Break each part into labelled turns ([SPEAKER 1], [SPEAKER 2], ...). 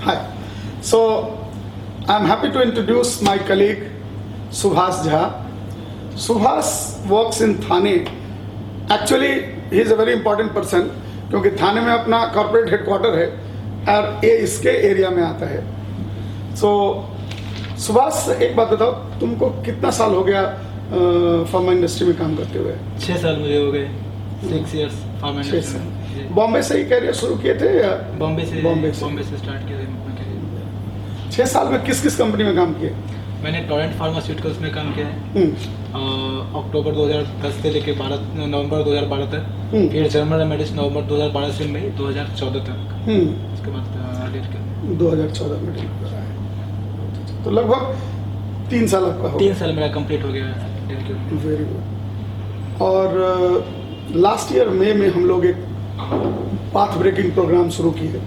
[SPEAKER 1] Hi. So I'm happy to introduce my colleague Subhas Jha. Subhas works in Thane. Actually, he is a very important person क्योंकि थाने में अपना corporate headquarter है और ये इसके area में आता है. So सुभाष, एक बात बताओ, तुमको कितना साल हो गया फार्मा इंडस्ट्री में काम करते हुए?
[SPEAKER 2] 6 साल मुझे हो गए. 6 years फार्मा इंडस्ट्री में.
[SPEAKER 1] बॉम्बे से ही कैरियर शुरू किए थे या?
[SPEAKER 2] बॉम्बे से स्टार्ट किया था.
[SPEAKER 1] 6 साल में किस किस कंपनी में काम किए?
[SPEAKER 2] मैंने टोरेंट फार्मास्यूटिकल्स में काम किया है अक्टूबर 2010 से लेकर नवंबर 2012 तक. फिर जर्मन रेमेडीज नवंबर 2012 से मई 2014 तक. उसके बाद
[SPEAKER 1] 2014 में डील कर रहा है, तो लगभग 3 साल आपका हो
[SPEAKER 2] 3 साल मेरा कंप्लीट हो गया है.
[SPEAKER 1] Very good. और लास्ट ईयर मई में हम लोग एक पाथ ब्रेकिंग प्रोग्राम शुरू किए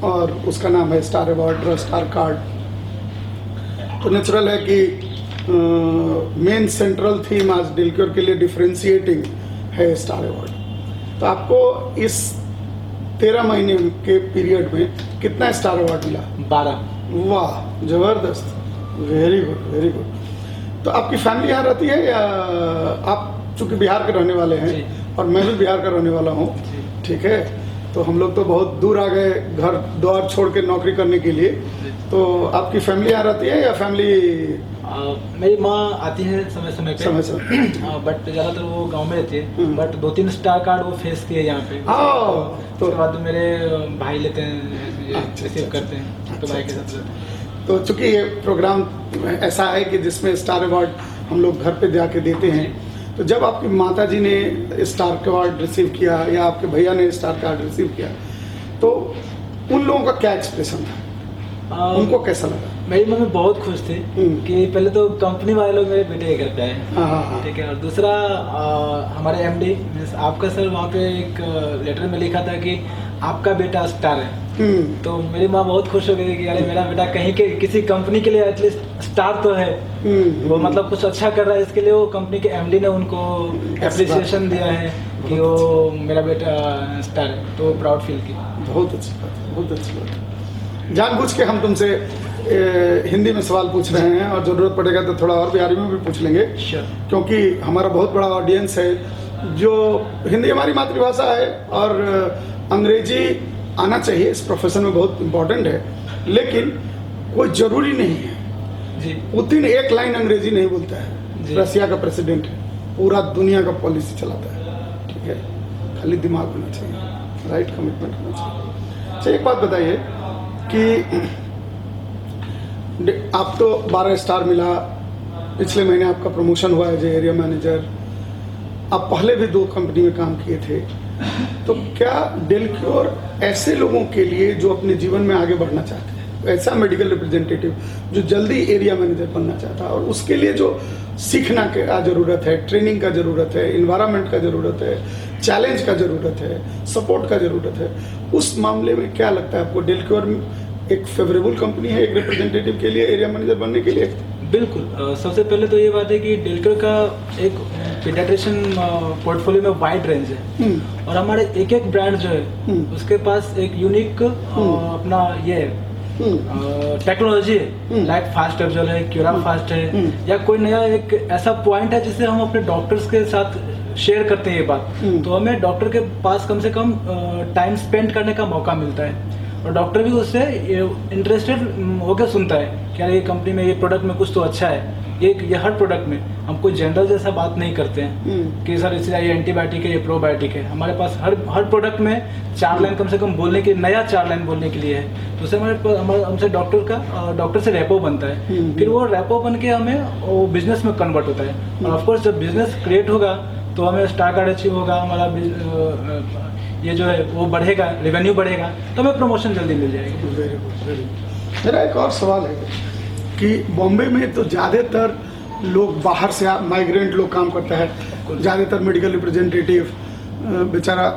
[SPEAKER 1] और उसका नाम है स्टार अवार्ड, स्टार कार्ड. तो नेचुरल है कि मेन सेंट्रल थीम आज डिलक्योर के लिए डिफरेंशिएटिंग है स्टार अवार्ड. तो आपको इस 13 महीने के पीरियड में कितना स्टार अवार्ड मिला?
[SPEAKER 2] 12.
[SPEAKER 1] वाह, जबरदस्त. Very good, very good. तो आपकी फैमिली यहाँ रहती है या आप चूंकि बिहार के रहने वाले हैं और मैं भी बिहार का रहने वाला हूँ, ठीक है, तो हम लोग तो बहुत दूर आ गए घर द्वार छोड़ के नौकरी करने के लिए. तो आपकी फैमिली यहाँ रहती है या फैमिली?
[SPEAKER 2] मेरी माँ आती है समय समय पे, बट ज़्यादातर वो गांव में रहती है. बट 2-3 स्टार कार्ड वो फेस किए यहाँ पे. तो उसके बाद मेरे भाई लेते हैं, रिसीव करते हैं, तो भाई के साथ.
[SPEAKER 1] तो चूंकि ये प्रोग्राम ऐसा है कि जिसमें स्टार अवार्ड हम लोग घर पे जाके देते हैं, तो जब आपकी माता जी ने स्टार अवार्ड रिसीव किया या आपके भैया ने स्टार कार्ड रिसीव किया, तो उन लोगों का क्या एक्सप्रेशन था? उनको कैसा लगा?
[SPEAKER 2] मेरी मम्मी बहुत खुश थी कि पहले तो कंपनी वाले लोग मेरे बेटे के घर पे आए, ठीक है. और दूसरा हमारे एमडी आपका सर वहाँ पे एक लेटर में लिखा था कि आपका बेटा स्टार है. तो मेरी माँ बहुत खुश हो गई कि अरे मेरा बेटा कहीं के किसी कंपनी के लिए एटलीस्ट स्टार तो है. वो मतलब कुछ अच्छा कर रहा है, इसके लिए वो कंपनी के एमडी ने उनको एप्रिसिएशन दिया है कि वो मेरा बेटा स्टार है. तो प्राउड फील की.
[SPEAKER 1] बहुत अच्छी बात है, बहुत अच्छी बात है. जानबूझ के हम तुमसे हिंदी में सवाल पूछ रहे हैं और ज़रूरत पड़ेगा तो थोड़ा और बिहारी में भी पूछ लेंगे, क्योंकि हमारा बहुत बड़ा ऑडियंस है जो हिंदी हमारी मातृभाषा है और अंग्रेजी आना चाहिए, इस प्रोफेशन में बहुत इम्पोर्टेंट है. लेकिन कोई ज़रूरी नहीं है जी. पुतिन एक लाइन अंग्रेजी नहीं बोलता है. रसिया का प्रेसिडेंट है, पूरा दुनिया का पॉलिसी चलाता है, ठीक है. खाली दिमाग होना चाहिए, राइट कमिटमेंट होना चाहिए. अच्छा, एक बात बताइए कि आप तो 12 स्टार मिला, पिछले महीने आपका प्रमोशन हुआ एज एरिया मैनेजर. आप पहले भी 2 कंपनी में काम किए थे. तो क्या डिलक्योर ऐसे लोगों के लिए जो अपने जीवन में आगे बढ़ना चाहते हैं, ऐसा मेडिकल रिप्रेजेंटेटिव जो जल्दी एरिया मैनेजर बनना चाहता है और उसके लिए जो सीखना का ज़रूरत है, ट्रेनिंग का ज़रूरत है, इन्वायरमेंट का ज़रूरत है, चैलेंज का ज़रूरत है, सपोर्ट का ज़रूरत है, उस मामले में क्या लगता है आपको डिलक्योर एक फेवरेबल कंपनी है एक रिप्रेजेंटेटिव के लिए, एरिया मैनेजर बनने के लिए?
[SPEAKER 2] बिल्कुल. सबसे पहले तो ये बात है कि डिलक्योर का एक पीडियाट्रिशियन पोर्टफोलियो में वाइड रेंज है और हमारे एक ब्रांड जो है उसके पास एक यूनिक अपना ये टेक्नोलॉजी है. लाइक फास्ट एब्जॉर्ब है, क्यूरा फास्ट है, या कोई नया एक ऐसा पॉइंट है जिसे हम अपने डॉक्टर्स के साथ शेयर करते हैं ये बात. तो हमें डॉक्टर के पास कम से कम टाइम स्पेंड करने का मौका मिलता है और डॉक्टर भी उससे इंटरेस्टेड होकर सुनता है कि यार ये कंपनी में ये प्रोडक्ट में कुछ तो अच्छा है. ये हर प्रोडक्ट में हम कोई जनरल जैसा बात नहीं करते हैं कि सर इससे ये एंटीबायोटिक है, ये प्रोबायोटिक है. हमारे पास हर प्रोडक्ट में 4 लाइन कम से कम बोलने के, नया 4 लाइन बोलने के लिए है. तो उससे हमसे डॉक्टर से रेपो बनता है. फिर वो रेपो बन के हमें वो बिजनेस में कन्वर्ट होता है. और ऑफकोर्स जब बिजनेस क्रिएट होगा तो हमें स्टार कार्ड अचीव होगा, हमारा ये जो है वो बढ़ेगा, रेवेन्यू बढ़ेगा, तो हमें प्रमोशन जल्दी मिल जाएगी.
[SPEAKER 1] Very good, very good. मेरा एक और सवाल है कि बॉम्बे में तो ज़्यादातर लोग बाहर से माइग्रेंट लोग काम करता है, ज़्यादातर मेडिकल रिप्रेजेंटेटिव बेचारा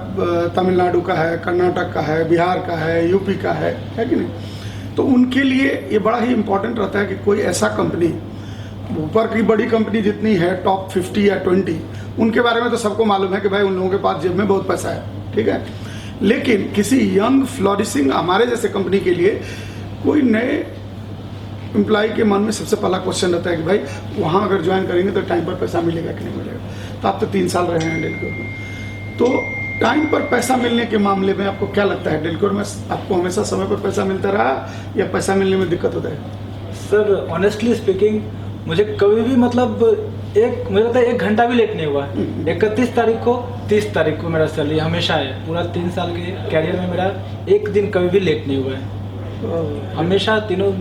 [SPEAKER 1] तमिलनाडु का है, कर्नाटक का है, बिहार का है, यूपी का है कि नहीं? तो उनके लिए ये बड़ा ही इम्पोर्टेंट रहता है कि कोई ऐसा कंपनी, ऊपर की बड़ी कंपनी जितनी है टॉप 50 या 20, उनके बारे में तो सबको मालूम है कि भाई उन लोगों के पास जेब में बहुत पैसा है, ठीक है. लेकिन किसी यंग फ्लोरिशिंग हमारे जैसे कंपनी के लिए कोई नए एम्प्लॉय के मन में सबसे पहला क्वेश्चन रहता है कि भाई वहाँ अगर ज्वाइन करेंगे तो टाइम पर पैसा मिलेगा कि नहीं मिलेगा। तो आप तो 3 साल रहे हैं डेलक्योर में, तो टाइम पर पैसा मिलने के मामले में आपको क्या लगता है, डेलक्योर में आपको हमेशा समय पर पैसा मिलता रहा या पैसा मिलने में दिक्कत होता है?
[SPEAKER 2] सर ऑनेस्टली स्पीकिंग मुझे कभी भी मतलब मुझे लगता है 1 घंटा भी लेट नहीं हुआ। 31 तारीख को 30 तारीख को मेरा सैलरी हमेशा है। पूरा 3 साल के कैरियर में मेरा 1 दिन कभी भी लेट नहीं हुआ है। हमेशा तीनों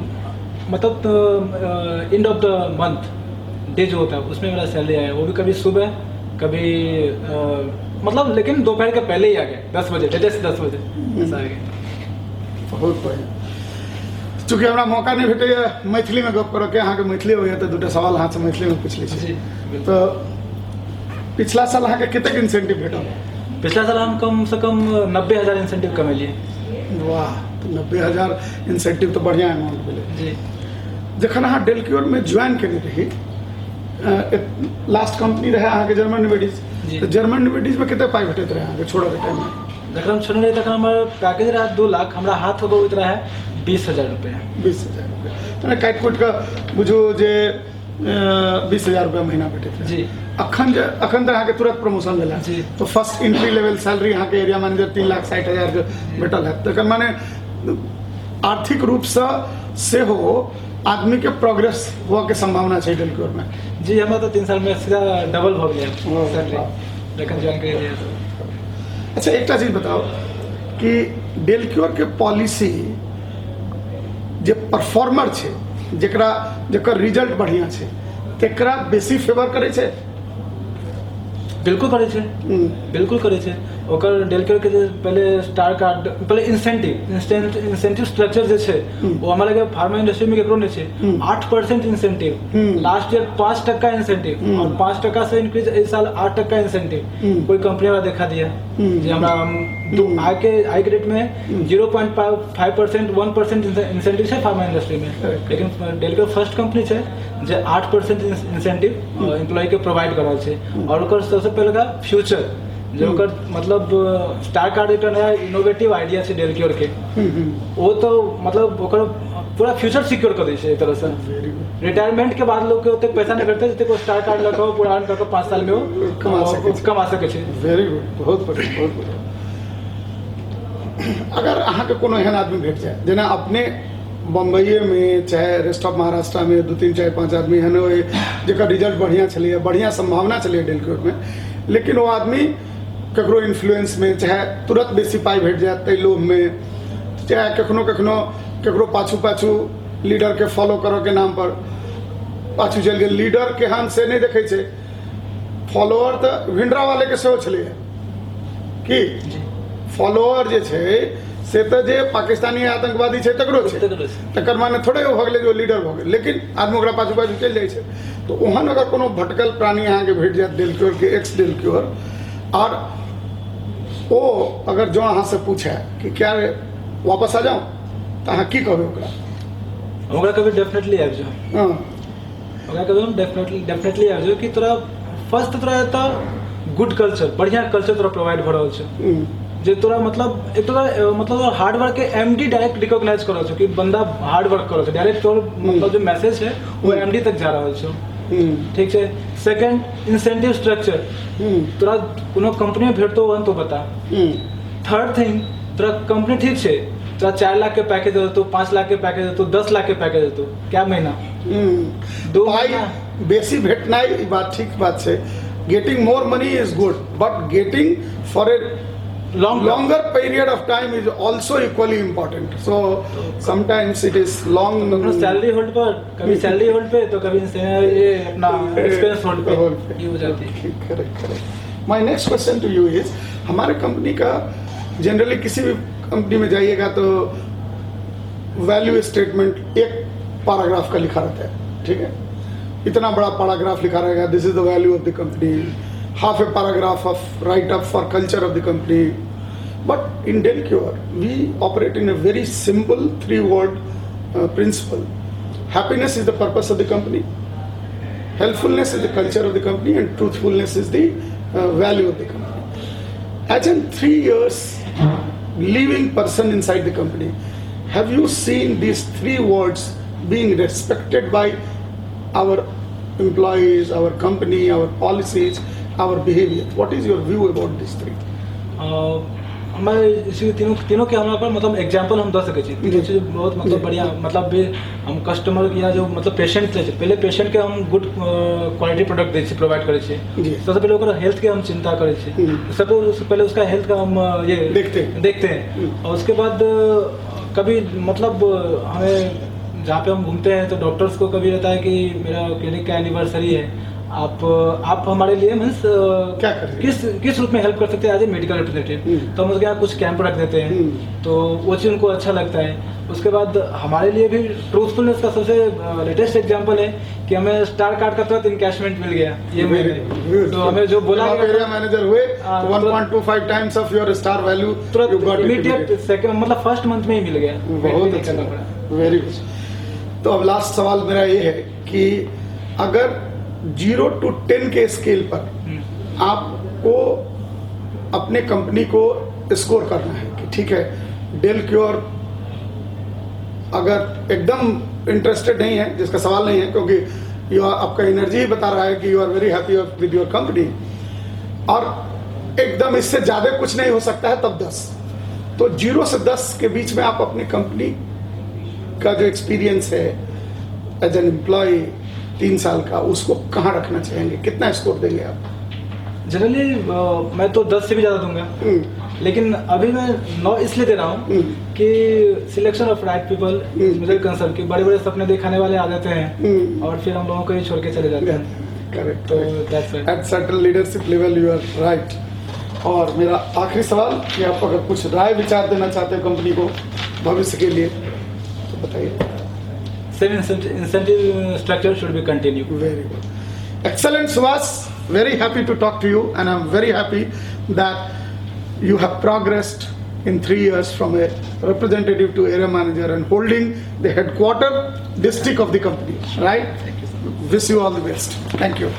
[SPEAKER 2] मतलब end of the month day जो होता है उसमें मेरा सैलरी आया, वो भी कभी सुबह कभी मतलब लेकिन दोपहर के पहले ही आ गया, 10 बजे, लेटेस्ट 10 बजे ऐसा आ गया।
[SPEAKER 1] बहुत बढ़िया। चूँकि हमरा मौका नहीं भेटैया मैथिली में गप करऽ के, अहाँके मैथिली होइए तऽ 2टा सवाल अहाँसँ मैथिली में पूछ लै छी। तो पिछला साल अहाँके कतेक इंसेंटिव भेटल?
[SPEAKER 2] पिछला साल हम कम से कम 90,000 इंसेंटिव कमेलिए।
[SPEAKER 1] वाह, तो 90,000 इंसेंटिव तो बढ़िया अमाउंट मिले
[SPEAKER 2] जी।
[SPEAKER 1] जखन अहाँ डेलक्योर में ज्वाइन केने रही, लास्ट कंपनी रहे अहाँके जर्मन निवेडीज, तो जर्मन निवेडीज में कते पाई भेटैत रहे अहाँके छोड़ऽ के टाइम में?
[SPEAKER 2] जखन हम छोड़ने रही तखन हमर पैकेज रहा 2 लाख, हमरा हाथ हो गइत रहा 20,000 रुपये।
[SPEAKER 1] 20,000 रुपये तो काटि कुटि कऽ बुझू जे 20,000 रुपया महीना भेटैत रहे।
[SPEAKER 2] जी।
[SPEAKER 1] अखन तऽ अहाँके तुरंत प्रमोशन भेला,
[SPEAKER 2] जी।
[SPEAKER 1] तो फर्स्ट एंट्री लेवल सैलरी अहाँके एरिया मैनेजर 3,60,000 के भेटल है। तकर माने आर्थिक रूप से हो आदमी के प्रोग्रेस हुआ के संभावना है डेलक्योर में।
[SPEAKER 2] जी, हमारा तो 3 साल में सीधा डबल हो गया सैलरी लेकिन ज्वाइन कर लिया।
[SPEAKER 1] अच्छा, एक चीज बताओ कि डेलक्योर के पॉलिसी जे परफॉर्मर छै, जेकर रिजल्ट बढ़िया छै, तेकरा बेसी फेवर करे छै?
[SPEAKER 2] बिल्कुल करे छै, बिल्कुल करे छै। ओकर डेलक्योर के जे पहले स्टार कार्ड, पहले इंसेंटिव स्ट्रक्चर जे छै वो हमारे के फार्मा इंडस्ट्री में केकरो नहीं छै। 8% इंसेंटिव, लास्ट ईयर 5% इंसेंटिव और 5% से इंक्रीज इस साल 8% इंसेंटिव कोई कंपनी वाला देखा दिया जे हमरा हाई ग्रेड में 0.5% 1% इंसेंटिव छै फार्मा इंडस्ट्री में, लेकिन डेलक्योर फर्स्ट कंपनी छै जे 8% इंसेंटिव एम्प्लॉय के प्रोवाइड कर रहल छै। और ओकर सबसे पहले का फ्यूचर जो ओकर मतलब स्टार कार्ड एक नया इनोवेटिव आइडिया छै डेलक्योर के, वो तो मतलब ओकर पूरा फ्यूचर सिक्योर कर दै छै एक तरह से। रिटायरमेंट के बाद लोग के ओते पैसा नहीं भेटते जते को स्टार कार्ड लगाओ पुरान करके 5 साल में वो कमा सके छै।
[SPEAKER 1] वेरी गुड, बहुत बढ़िया, बहुत बढ़िया। अगर अहाँ के कोनो एहन आदमी भेट जाए जेना अपने बम्बई में चाहे रेस्ट ऑफ महाराष्ट्र में 2, 3, 4, 5 आदमी एहन होय जेकर रिजल्ट बढ़िया छलै, बढ़िया संभावना छलै डेलक्योर में, लेकिन वो आदमी ककरो इन्फ्लुएंस में चाहे तुरंत बेसी पाई भेट जाए ताहि लोभ में, चाहे कखनो ककरो पाछू लीडर के फॉलो करऽ के नाम पर पाछू चलि गेल। लीडर केहन से नहीं देखे छै, फॉलोअर तो भिंडरा वाले के सेहो छलै कि फॉलोअर जे छै से तो जे पाकिस्तानी आतंकवादी छै तकरो छै, तकर माने थोड़े हो गेलै जो लीडर भऽ गेल, लेकिन आदमी ओकरा पाछू चलि जाइ छै। तो ओहन अगर कोनो भटकल प्राणी अहाँके भेट जायत डेलक्योर के, एक्स डेलक्योर, और ओ अगर जो अहाँ से पूछे कि क्या वापस आ जाऊँ तो अहाँ की कहबै ओकरा?
[SPEAKER 2] कभी डेफिनेटली आबि जाओ। ओकरा कभी हम डेफिनेटली आबि जाओ कि तोरा फर्स्ट तोरा एतऽ गुड कल्चर, बढ़िया कल्चर तोरा प्रोवाइड भऽ रहल छै, जे तोरा मतलब एक तोरा मतलब हार्ड वर्क के एमडी डायरेक्ट रिकॉग्नाइज कर रहल छै कि बंदा हार्ड वर्क कर रहल छै, डायरेक्ट तोर मतलब जो मैसेज है वो एमडी तक जा रहल छै। ठीक है। सेकंड, इंसेंटिव स्ट्रक्चर तोरा कोनो कंपनी में भेटतो हन तो बता। थर्ड थिंग, तोरा कंपनी ठीक छै, तोरा 4 लाख के पैकेज देतो, 5 लाख के पैकेज देतो, 10 लाख के पैकेज देतो, क्या महीना 2 महीना
[SPEAKER 1] बेसी भेटनाइ बात ठीक बात छै। Getting more money is good, but getting for a longer period of time is also equally important. So sometimes it is long.
[SPEAKER 2] Salary hold पर, कभी सैलरी होल्ड पे तो कभी ये अपना एक्सपेंस होल्ड पे ये हो जाती है।
[SPEAKER 1] Correct. My next question to you is, हमारे कंपनी का जनरली किसी भी कंपनी में जाइएगा तो वैल्यू स्टेटमेंट एक पैराग्राफ का लिखा रहता है, ठीक है, इतना बड़ा पैराग्राफ लिखा रहेगा, this is the value of the company, half a paragraph of write-up for culture of the company. But in Delcure, we operate in a very simple 3-word principle. Happiness is the purpose of the company, helpfulness is the culture of the company, and truthfulness is the value of the company. As in 3 years living person inside the company. Have you seen these three words being respected by our employees, our company, our policies, our behavior? What is your view about these three?
[SPEAKER 2] मैं इसी तीनों के हमरा पर मतलब example हम दे सके छी तीनों चीज बहुत मतलब बढ़िया मतलब भी हम कस्टमर या जो मतलब पेशेंट छै पहले पेशेंट के हम गुड क्वालिटी प्रोडक्ट दै छी प्रोवाइड करै छी सबसे पहले ओकर हेल्थ के हम चिंता करै छी सबसे पहले उसका हेल्थ का हम ये देखते हैं और उसके बाद कभी मतलब हमें जहाँ पे हम घूमते हैं तो डॉक्टर्स को कभी रहता है कि मेरा क्लिनिक का एनिवर्सरी है आप हमारे लिए मीन्स
[SPEAKER 1] क्या करें
[SPEAKER 2] किस रूप में हेल्प कर सकते हैं एज ए मेडिकल रिप्रेजेंटेटिव तो हम उसके यहाँ कुछ कैंप रख देते हैं तो वो चीज़ उनको अच्छा लगता है उसके बाद हमारे लिए भी ट्रूथफुलनेस का सबसे लेटेस्ट एग्जांपल है कि हमें स्टार कार्ड का तुरंत इनकैशमेंट मिल गया ये महीने तो हमें जो बोला
[SPEAKER 1] एरिया मैनेजर हुए 1.25 times of your star value
[SPEAKER 2] तुरंत इमीडिएट सेकंड मतलब फर्स्ट मंथ में ही मिल गया
[SPEAKER 1] बहुत अच्छा वेरी गुड तो अब लास्ट सवाल मेरा ये है कि अगर 0 to 10 के स्केल पर आपको अपने कंपनी को स्कोर करना है कि ठीक है डेल क्योर अगर एकदम इंटरेस्टेड नहीं है जिसका सवाल नहीं है क्योंकि आपका एनर्जी ही बता रहा है कि you are very happy with your company और एकदम इससे ज़्यादा कुछ नहीं हो सकता है तब 10 तो 0 से 10 के बीच में आप अपनी कंपनी का जो एक्सपीरियंस है एज एन एम्प्लॉय 3 साल का उसको कहाँ रखना चाहेंगे कितना स्कोर देंगे आप
[SPEAKER 2] जनरली मैं तो 10 से भी ज़्यादा दूंगा लेकिन अभी मैं 9 इसलिए दे रहा हूँ कि सिलेक्शन ऑफ राइट पीपल मेरे कंसर्न कि बड़े बड़े सपने दिखाने वाले आ जाते हैं और फिर हम लोगों को ही छोड़ के चले जाते हैं
[SPEAKER 1] करेक्ट
[SPEAKER 2] तो
[SPEAKER 1] at certain leadership level you are right और मेरा आखिरी सवाल कि आप अगर कुछ राय विचार देना चाहते हो कंपनी को भविष्य के लिए तो बताइए
[SPEAKER 2] Same incentive structure should be continued.
[SPEAKER 1] Very good. Excellent, Suhas. Very happy to talk to you, and I'm very happy that you have progressed in 3 years from a representative to area manager and holding the headquarter district of the company. Right?
[SPEAKER 2] Thank you, sir.
[SPEAKER 1] Wish you all the best. Thank you.